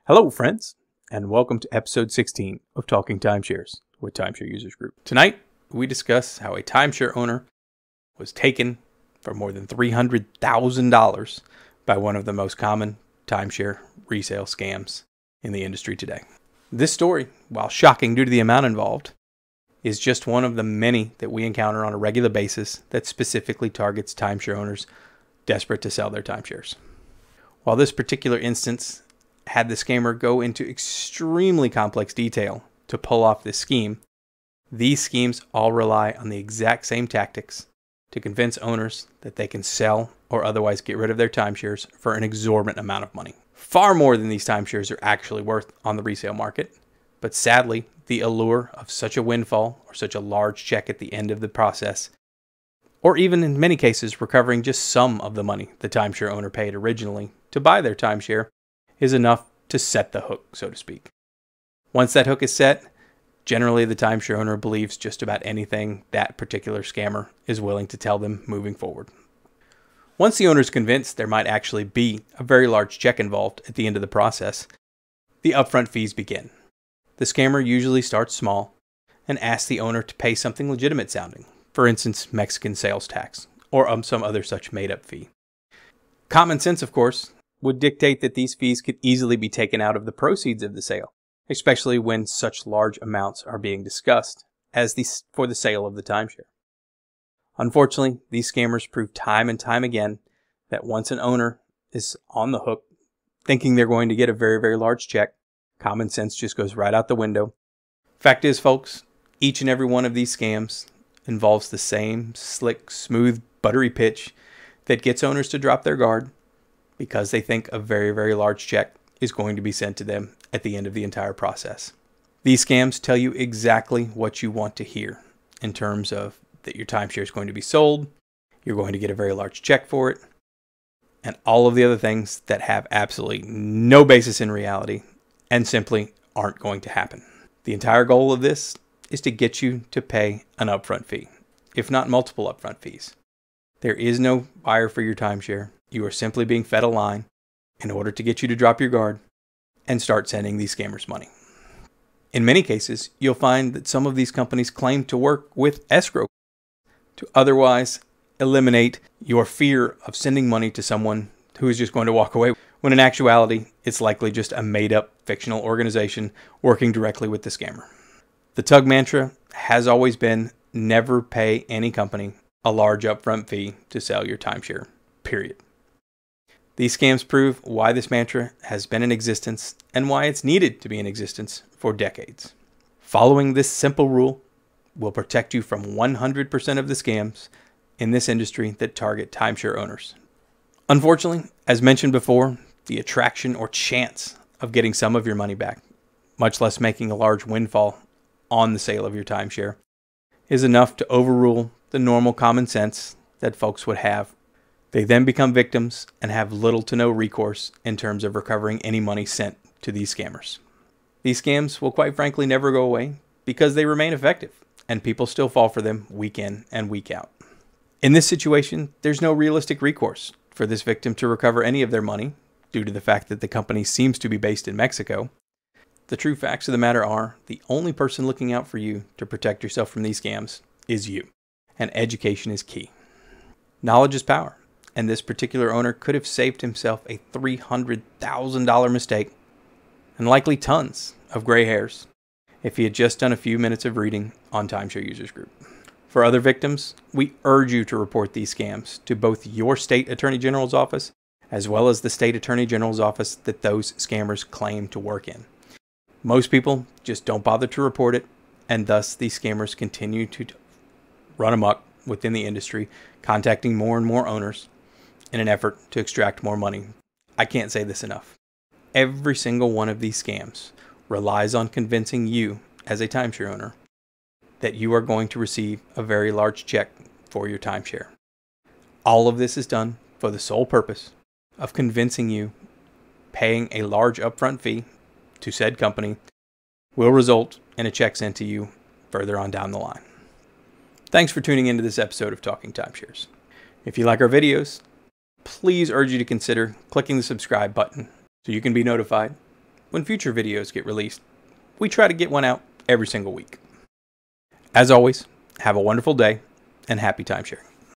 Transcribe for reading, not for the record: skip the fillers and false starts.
Hello, friends, and welcome to episode 16 of Talking Timeshares with Timeshare Users Group. Tonight, we discuss how a timeshare owner was taken for more than $300,000 by one of the most common timeshare resale scams in the industry today. This story, while shocking due to the amount involved, is just one of the many that we encounter on a regular basis that specifically targets timeshare owners desperate to sell their timeshares. While this particular instance had the scammer go into extremely complex detail to pull off this scheme, these schemes all rely on the exact same tactics to convince owners that they can sell or otherwise get rid of their timeshares for an exorbitant amount of money. Far more than these timeshares are actually worth on the resale market, but sadly, the allure of such a windfall or such a large check at the end of the process, or even in many cases recovering just some of the money the timeshare owner paid originally to buy their timeshare, is enough to set the hook, so to speak. Once that hook is set, generally the timeshare owner believes just about anything that particular scammer is willing to tell them moving forward. Once the owner is convinced there might actually be a very large check involved at the end of the process, the upfront fees begin. The scammer usually starts small and asks the owner to pay something legitimate sounding, for instance, Mexican sales tax, or some other such made-up fee. Common sense, of course, would dictate that these fees could easily be taken out of the proceeds of the sale, especially when such large amounts are being discussed as for the sale of the timeshare. Unfortunately, these scammers prove time and time again that once an owner is on the hook, thinking they're going to get a very, very large check, common sense just goes right out the window. Fact is, folks, each and every one of these scams involves the same slick, smooth, buttery pitch that gets owners to drop their guard because they think a very, very large check is going to be sent to them at the end of the entire process. These scams tell you exactly what you want to hear in terms of that your timeshare is going to be sold, you're going to get a very large check for it, and all of the other things that have absolutely no basis in reality and simply aren't going to happen. The entire goal of this is to get you to pay an upfront fee, if not multiple upfront fees. There is no buyer for your timeshare. You are simply being fed a line in order to get you to drop your guard and start sending these scammers money. In many cases, you'll find that some of these companies claim to work with escrow to otherwise eliminate your fear of sending money to someone who is just going to walk away, when in actuality, it's likely just a made-up fictional organization working directly with the scammer. The TUG mantra has always been never pay any company a large upfront fee to sell your timeshare, period. These scams prove why this mantra has been in existence and why it's needed to be in existence for decades. Following this simple rule will protect you from 100% of the scams in this industry that target timeshare owners. Unfortunately, as mentioned before, the attraction or chance of getting some of your money back, much less making a large windfall on the sale of your timeshare, is enough to overrule the normal common sense that folks would have. They then become victims and have little to no recourse in terms of recovering any money sent to these scammers. These scams will quite frankly never go away because they remain effective and people still fall for them week in and week out. In this situation, there's no realistic recourse for this victim to recover any of their money due to the fact that the company seems to be based in Mexico. The true facts of the matter are the only person looking out for you to protect yourself from these scams is you, and education is key. Knowledge is power. And this particular owner could have saved himself a $300,000 mistake and likely tons of gray hairs if he had just done a few minutes of reading on Timeshare Users Group. For other victims, we urge you to report these scams to both your state attorney general's office as well as the state attorney general's office that those scammers claim to work in. Most people just don't bother to report it, and thus these scammers continue to run amok within the industry, contacting more and more owners in an effort to extract more money. I can't say this enough. Every single one of these scams relies on convincing you, as a timeshare owner, that you are going to receive a very large check for your timeshare. All of this is done for the sole purpose of convincing you paying a large upfront fee to said company will result in a check sent to you further on down the line. Thanks for tuning into this episode of Talking Timeshares. If you like our videos, please urge you to consider clicking the subscribe button so you can be notified when future videos get released. We try to get one out every single week. As always, have a wonderful day and happy timesharing.